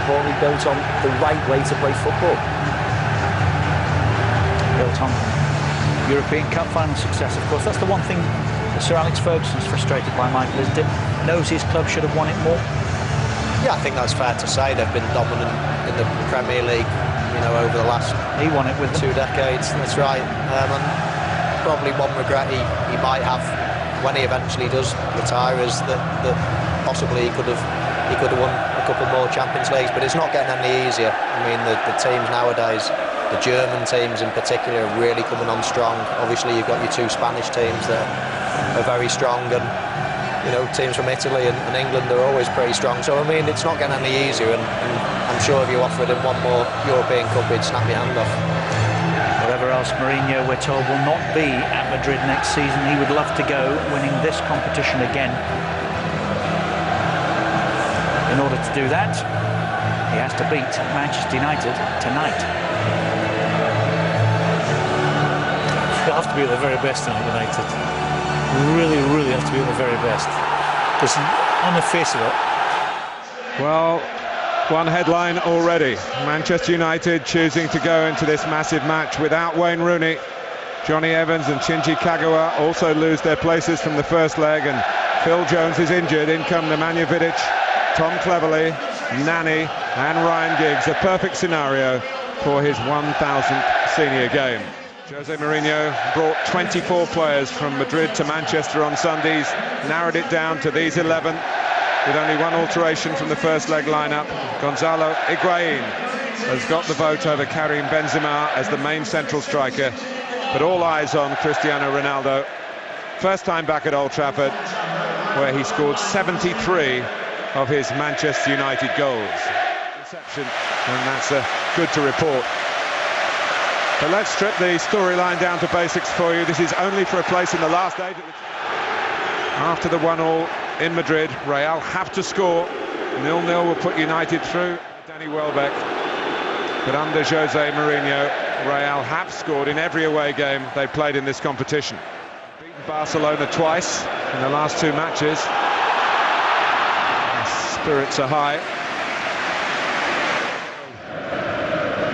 importantly, built on the right way to play football. Built on European Cup final success, of course. That's the one thing that Sir Alex Ferguson's frustrated by, Michael, is that knows his club should have won it more. Yeah, I think that's fair to say. They've been dominant in the Premier League, you know, over the last... He won it with 2 decades, that's right. And probably one regret he might have when he eventually does retire is that possibly he could have won a couple more Champions Leagues, but it's not getting any easier. I mean, the teams nowadays, the German teams in particular, are really coming on strong. Obviously, you've got your 2 Spanish teams that are very strong, and you know, teams from Italy and England are always pretty strong. So I mean, it's not getting any easier, and I'm sure if you offered him one more European Cup, he'd snap your hand off. Whatever else Mourinho, we're told, will not be at Madrid next season. He would love to go, winning this competition again. In order to do that, he has to beat Manchester United tonight. You have to be at the very best tonight, United. Really, really have to be at the very best. Because on the face of it... Well, one headline already. Manchester United choosing to go into this massive match without Wayne Rooney. Johnny Evans and Shinji Kagawa also lose their places from the first leg, and Phil Jones is injured. In come Nemanja Vidic, Tom Cleverley, Nani and Ryan Giggs. A perfect scenario for his 1000th senior game. Jose Mourinho brought 24 players from Madrid to Manchester on Sundays, narrowed it down to these 11, with only one alteration from the first leg lineup. Gonzalo Higuain has got the vote over Karim Benzema as the main central striker, but all eyes on Cristiano Ronaldo. First time back at Old Trafford, where he scored 73 of his Manchester United goals. Reception, and that's good to report. But let's strip the storyline down to basics for you. This is only for a place in the last 8. After the 1-1 in Madrid, Real have to score. 0-0 will put United through. Danny Welbeck. But under Jose Mourinho, Real have scored in every away game they've played in this competition. Beaten Barcelona twice in the last 2 matches. Spirits are high.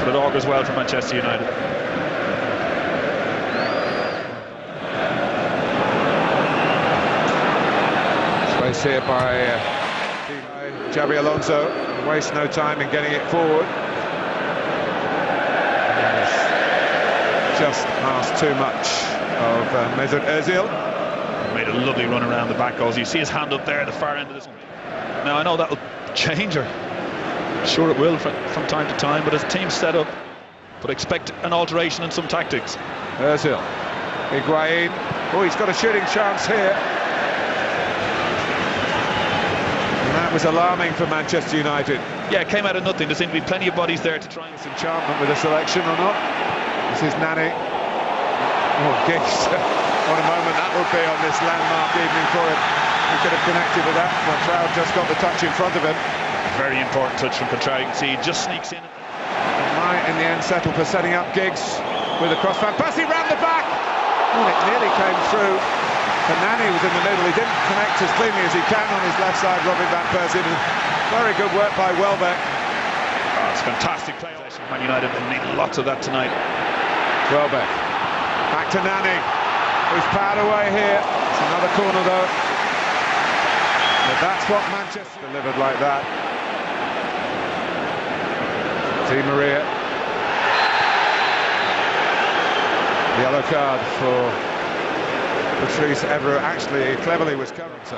But it augurs well for Manchester United. Space here by Xabi Alonso. Waste no time in getting it forward. Just asked too much of Mesut Ozil. Made a lovely run around the back goals. You see his hand up there at the far end of this one. Now I know that'll change her. Sure it will from time to time, but as teams set up, but expect an alteration in some tactics. Ozil, Higuain, oh, he's got a shooting chance here. And that was alarming for Manchester United. Yeah, it came out of nothing. There seem to be plenty of bodies there to try and... Enchantment with a selection or not. This is Nani. Oh, Giggs. What a moment that would be on this landmark evening for him. He could have connected with that, but Trafford just got the touch in front of him. Very important touch from Contrari. You can see he just sneaks in. It might in the end settle for setting up Giggs with a crossfire. Passing round the back! Oh, it nearly came through. But Nani was in the middle. He didn't connect as cleanly as he can on his left side, Robin van Persie. Very good work by Welbeck. Oh, it's fantastic play. Man United will need lots of that tonight. Welbeck. Back to Nani, who's powered away here. It's another corner though. But that's what Manchester delivered like that. Di Maria. Yellow card for Patrice Evra. Actually, Cleverley was covered. So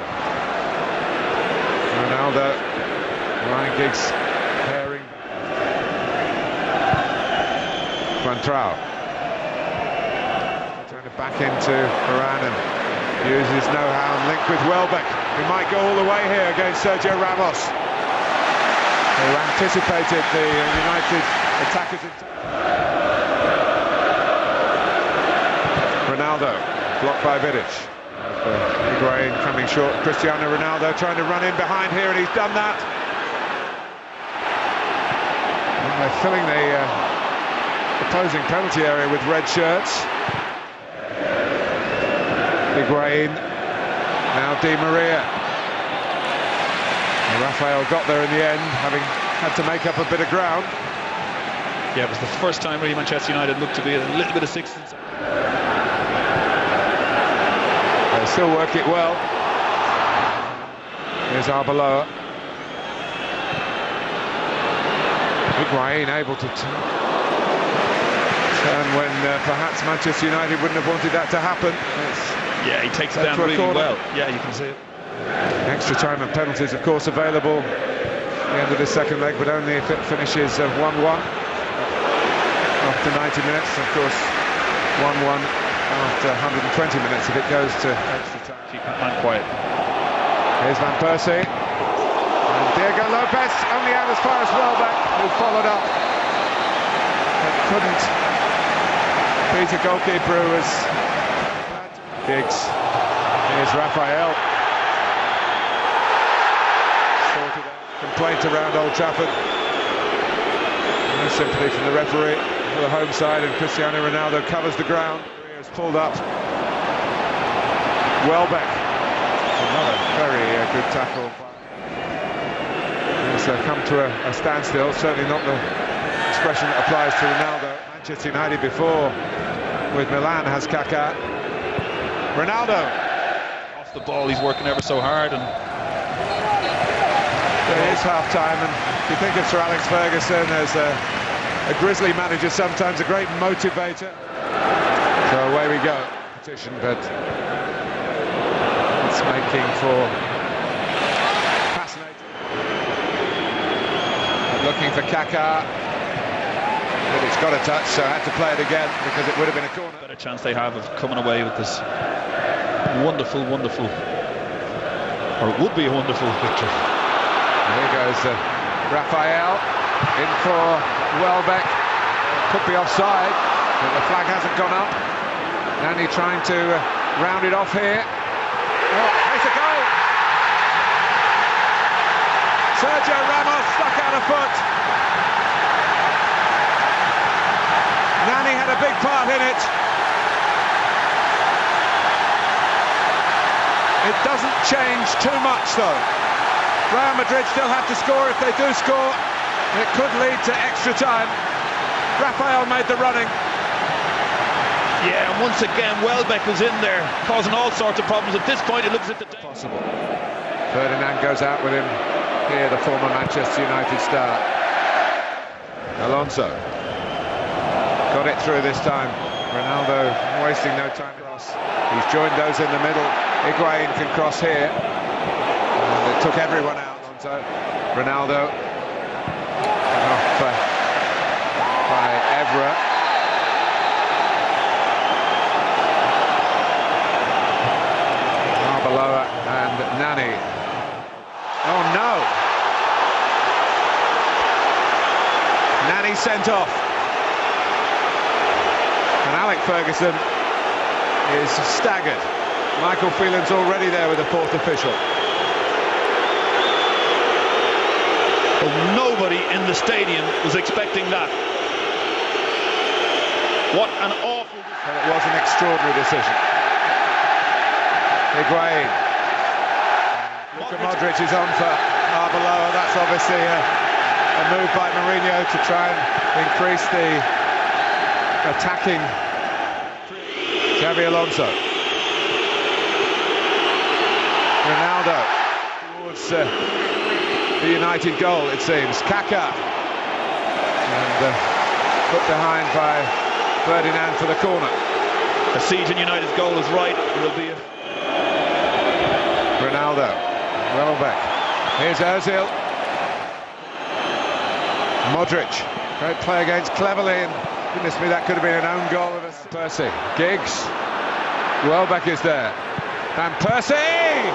Ronaldo, Ryan Giggs pairing. Quantrao. Turn it back into Varane and uses his know-how and link with Welbeck. He might go all the way here against Sergio Ramos, who anticipated the United attackers. Ronaldo, blocked by Vidic. Higuain coming short. Cristiano Ronaldo trying to run in behind here, and he's done that. And they're filling the opposing penalty area with red shirts. Higuain, now Di Maria. And Rafael got there in the end, having had to make up a bit of ground. Yeah, it was the first time really Manchester United looked to be a little bit of sixth. They still work it well. Here's Arbeloa. Higuain able to turn when perhaps Manchester United wouldn't have wanted that to happen. Yeah, he takes it down really well. Yeah, you can see it. Extra time and penalties, of course, available at the end of this second leg, but only if it finishes 1-1 after 90 minutes. Of course, 1-1 after 120 minutes if it goes to extra time. Keep that man quiet. Here's Van Persie. And Diego Lopez only out as far as Welbeck, who followed up. But couldn't beat a goalkeeper who was... Giggs. Here's Raphael. Sorted out. Complaint around Old Trafford. No sympathy from the referee for the home side, and Cristiano Ronaldo covers the ground. He's pulled up. Welbeck. Another very good tackle. It's come to a standstill, certainly not the expression that applies to Ronaldo. Manchester United before with Milan has Kaká. Ronaldo. Off the ball, he's working ever so hard. And there is half-time, and if you think of Sir Alex Ferguson as a Grizzly manager, sometimes a great motivator. So away we go. Competition, but it's making for fascinating. Looking for Kaká, but it's got a touch, so I had to play it again because it would have been a corner. Better chance they have of coming away with this wonderful, or it would be a wonderful victory. Here goes Raphael in for Welbeck. Could be offside, but the flag hasn't gone up. Nani trying to round it off here. Oh, there's a goal! Sergio Ramos stuck out a foot. Nani had a big part in it. It doesn't change too much though. Real Madrid still have to score. If they do score, it could lead to extra time. Raphael made the running. Yeah, and once again Welbeck was in there, causing all sorts of problems. At this point, it looks at the possible. Ferdinand goes out with him here, the former Manchester United star. Alonso got it through this time. Ronaldo wasting no time. He's joined those in the middle. Higuain can cross here. And it took everyone out. Alonso. Ronaldo. Off by Evra. Arbeloa and Nani. Oh no! Nani sent off. And Alex Ferguson is staggered. Michael Phelan's already there with the fourth official. Well, nobody in the stadium was expecting that. What an awful... And it was an extraordinary decision. Higuain. Luka Modric is on for Arbeloa. That's obviously a move by Mourinho to try and increase the attacking. Xabi Alonso. Ronaldo towards the United goal, it seems. Kaká. And put behind by Ferdinand for the corner. A siege in United's goal is right. It'll be a... Ronaldo. Welbeck. Here's Ozil. Modric. Great play against Cleverley, and goodness me, that could have been an own goal of Van Persie. Giggs. Welbeck is there. Van Persie!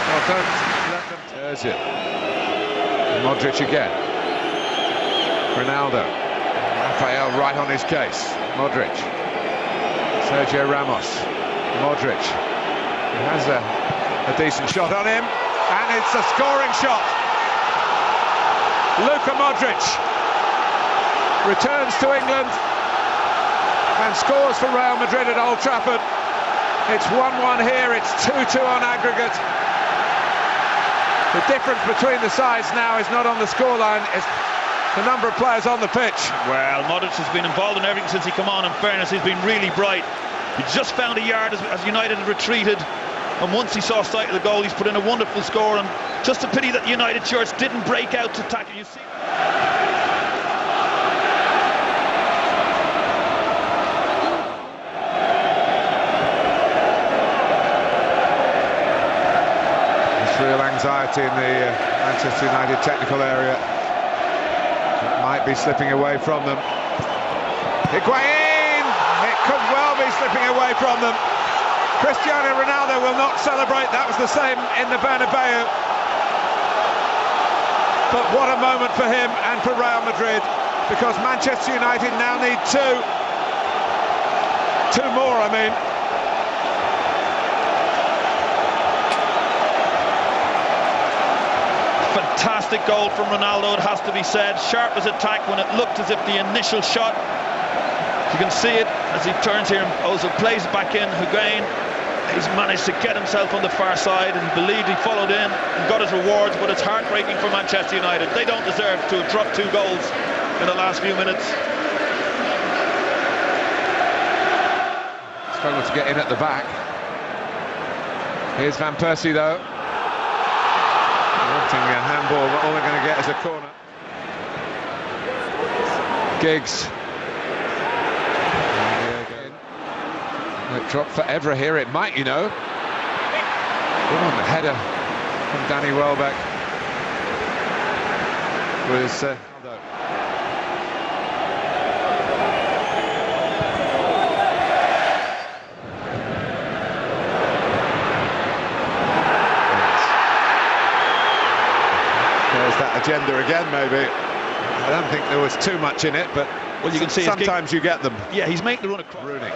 Oh, don't let them... Ozil. Modric again. Ronaldo. Raphael right on his case. Modric. Sergio Ramos. Modric. He has a decent shot on him, and it's a scoring shot. Luka Modric returns to England and scores for Real Madrid at Old Trafford. It's 1-1 here, it's 2-2 on aggregate. The difference between the sides now is not on the scoreline, it's the number of players on the pitch. Well, Modric has been involved in everything since he came on. In fairness, he's been really bright. He just found a yard as United had retreated, and once he saw sight of the goal, he's put in a wonderful score. And just a pity that United shirts didn't break out to tackle. You see. Real anxiety in the Manchester United technical area. It might be slipping away from them. Higuain! It could well be slipping away from them. Cristiano Ronaldo will not celebrate. That was the same in the Bernabeu. But what a moment for him and for Real Madrid, because Manchester United now need two more, I mean. Fantastic goal from Ronaldo, it has to be said. Sharp as attack when it looked as if the initial shot. You can see it as he turns here and Ozil plays back in. Higuain, he's managed to get himself on the far side, and he believed he followed in and got his rewards, but it's heartbreaking for Manchester United. They don't deserve to have dropped 2 goals in the last few minutes. Struggled to get in at the back. Here's Van Persie though. Wanting a handball, but all they're going to get is a corner. Giggs. It dropped for Evra here, it might, you know. Oh, the header from Danny Welbeck was there's that agenda again, maybe. I don't think there was too much in it, but well, you can see sometimes you get them. Yeah, he's making the run across. Rooney.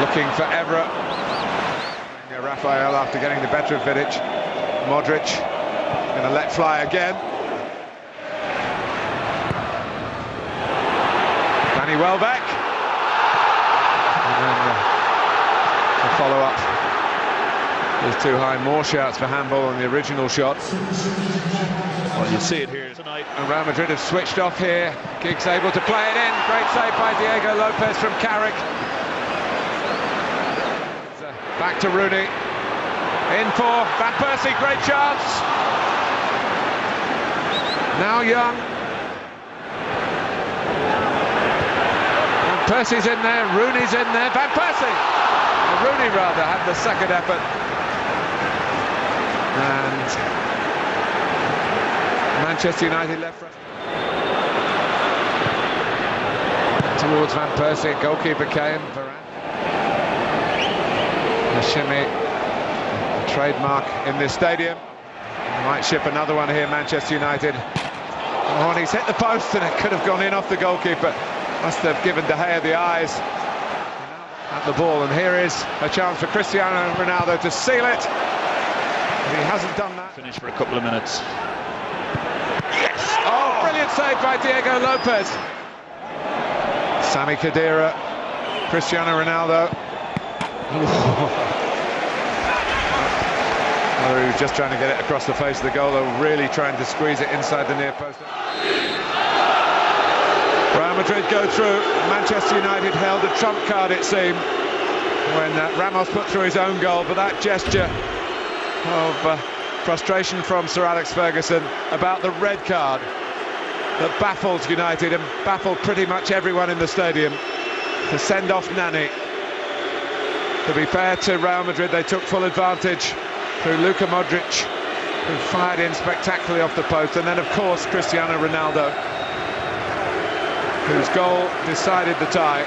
Looking for Evra. Raphael after getting the better of Vidic. Modric going to let fly again. Danny Welbeck. And then the follow-up was too high. More shouts for handball on the original shot. Well, you see it here tonight. And Real Madrid have switched off here. Giggs able to play it in. Great save by Diego Lopez from Carrick. Back to Rooney. In for Van Persie, great chance. Now Young. Van Persie's in there, Rooney's in there. Van Persie! Rooney rather had the second effort. And Manchester United left front. Towards Van Persie, goalkeeper came. A shimmy, a trademark in this stadium. Might ship another one here, Manchester United. Oh, and he's hit the post, and it could have gone in off the goalkeeper. Must have given De Gea the eyes at the ball, and here is a chance for Cristiano Ronaldo to seal it. But he hasn't done that. Finish for a couple of minutes. Yes! Oh, brilliant save by Diego Lopez. Sami Khedira, Cristiano Ronaldo. Whether he was just trying to get it across the face of the goal or really trying to squeeze it inside the near post. Real Madrid go through. Manchester United held a trump card, it seemed, when Ramos put through his own goal, but that gesture of frustration from Sir Alex Ferguson about the red card that baffled United and baffled pretty much everyone in the stadium to send off Nani. To be fair to Real Madrid, they took full advantage through Luka Modric, who fired in spectacularly off the post, and then of course Cristiano Ronaldo, whose goal decided the tie.